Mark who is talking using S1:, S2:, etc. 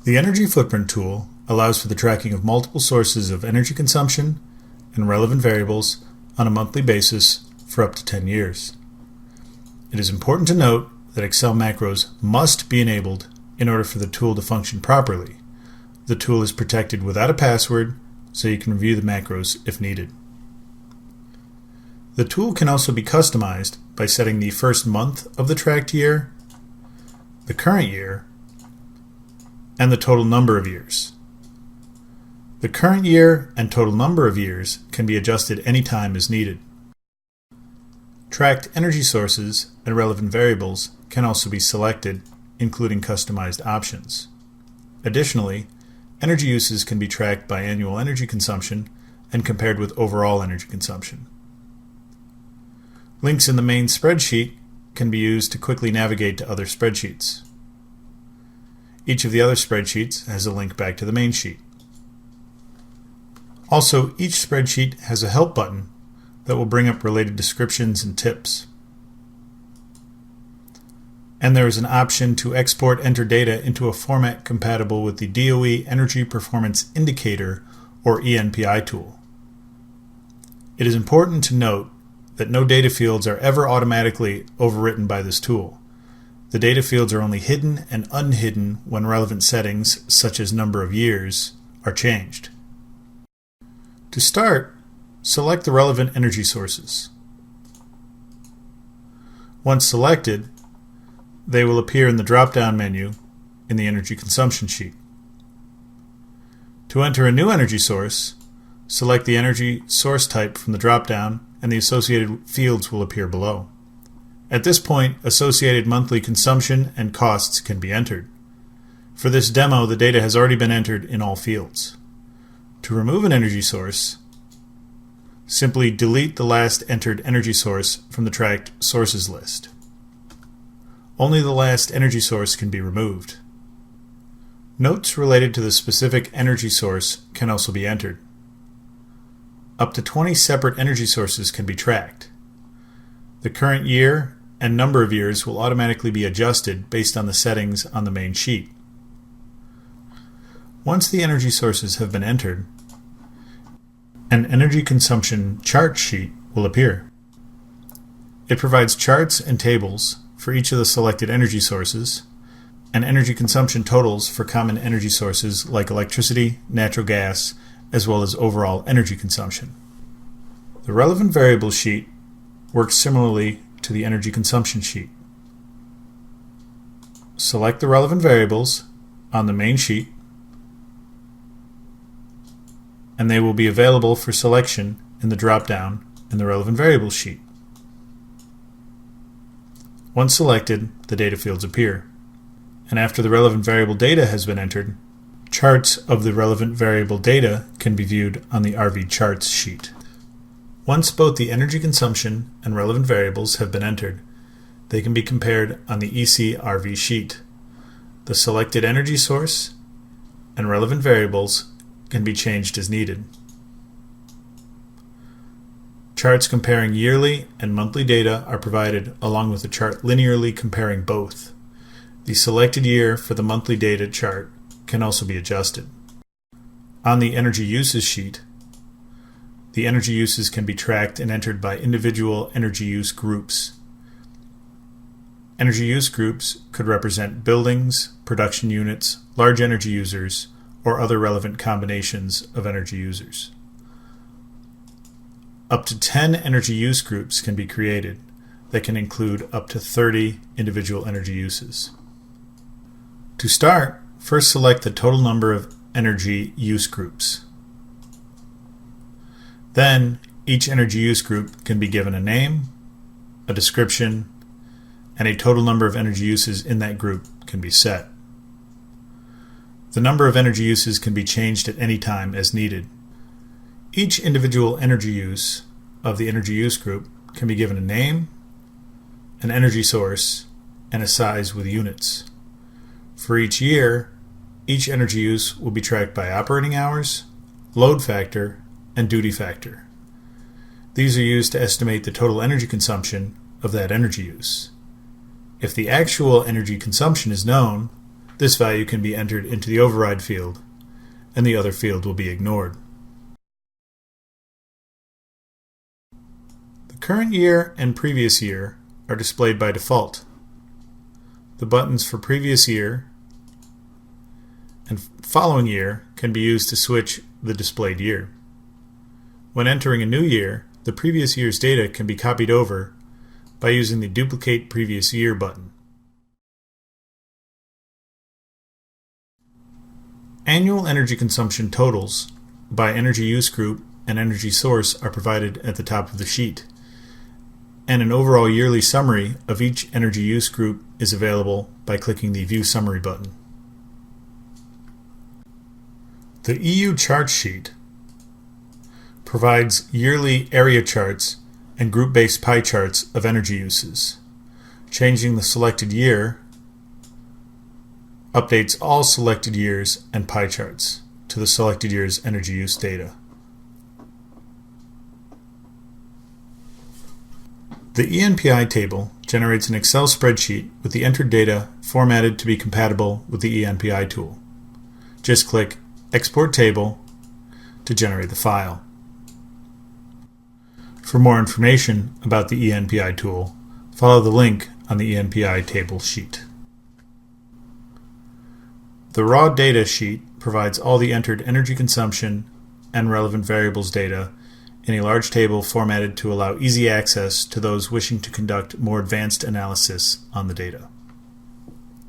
S1: The Energy Footprint tool allows for the tracking of multiple sources of energy consumption and relevant variables on a monthly basis for up to 10 years. It is important to note that Excel macros must be enabled in order for the tool to function properly. The tool is protected without a password, so you can review the macros if needed. The tool can also be customized by setting the first month of the tracked year, the current year, and the total number of years. The current year and total number of years can be adjusted anytime as needed. Tracked energy sources and relevant variables can also be selected, including customized options. Additionally, energy uses can be tracked by annual energy consumption and compared with overall energy consumption. Links in the main spreadsheet can be used to quickly navigate to other spreadsheets. Each of the other spreadsheets has a link back to the main sheet. Also, each spreadsheet has a help button that will bring up related descriptions and tips. And there is an option to export enter data into a format compatible with the DOE Energy Performance Indicator or ENPI tool. It is important to note that no data fields are ever automatically overwritten by this tool. The data fields are only hidden and unhidden when relevant settings, such as number of years, are changed. To start, select the relevant energy sources. Once selected, they will appear in the drop-down menu in the energy consumption sheet. To enter a new energy source, select the energy source type from the drop-down and the associated fields will appear below. At this point, associated monthly consumption and costs can be entered. For this demo, the data has already been entered in all fields. To remove an energy source, simply delete the last entered energy source from the tracked sources list. Only the last energy source can be removed. Notes related to the specific energy source can also be entered. Up to 20 separate energy sources can be tracked. The current year and number of years will automatically be adjusted based on the settings on the main sheet. Once the energy sources have been entered, an energy consumption chart sheet will appear. It provides charts and tables for each of the selected energy sources and energy consumption totals for common energy sources like electricity, natural gas, as well as overall energy consumption. The relevant variable sheet works similarly to the energy consumption sheet. Select the relevant variables on the main sheet, and they will be available for selection in the drop-down in the relevant variables sheet. Once selected, the data fields appear, and after the relevant variable data has been entered, charts of the relevant variable data can be viewed on the RV Charts sheet. Once both the energy consumption and relevant variables have been entered, they can be compared on the EC RV sheet. The selected energy source and relevant variables can be changed as needed. Charts comparing yearly and monthly data are provided along with a chart linearly comparing both. The selected year for the monthly data chart can also be adjusted. On the energy uses sheet, the energy uses can be tracked and entered by individual energy use groups. Energy use groups could represent buildings, production units, large energy users, or other relevant combinations of energy users. Up to 10 energy use groups can be created that can include up to 30 individual energy uses. To start, first select the total number of energy use groups. Then, each energy use group can be given a name, a description, and a total number of energy uses in that group can be set. The number of energy uses can be changed at any time as needed. Each individual energy use of the energy use group can be given a name, an energy source, and a size with units. For each year, each energy use will be tracked by operating hours, load factor, and duty factor. These are used to estimate the total energy consumption of that energy use. If the actual energy consumption is known, This value can be entered into the override field, and the other field will be ignored. The current year and previous year are displayed by default. The buttons for previous year and following year can be used to switch the displayed year. When entering a new year, the previous year's data can be copied over by using the Duplicate Previous Year button. Annual energy consumption totals by energy use group and energy source are provided at the top of the sheet, and an overall yearly summary of each energy use group is available by clicking the View Summary button. The EU chart sheet provides yearly area charts and group-based pie charts of energy uses. Changing the selected year updates all selected years and pie charts to the selected year's energy use data. The ENPI table generates an Excel spreadsheet with the entered data formatted to be compatible with the ENPI tool. Just click Export Table to generate the file. For more information about the ENPI tool, follow the link on the ENPI table sheet. The raw data sheet provides all the entered energy consumption and relevant variables data in a large table formatted to allow easy access to those wishing to conduct more advanced analysis on the data.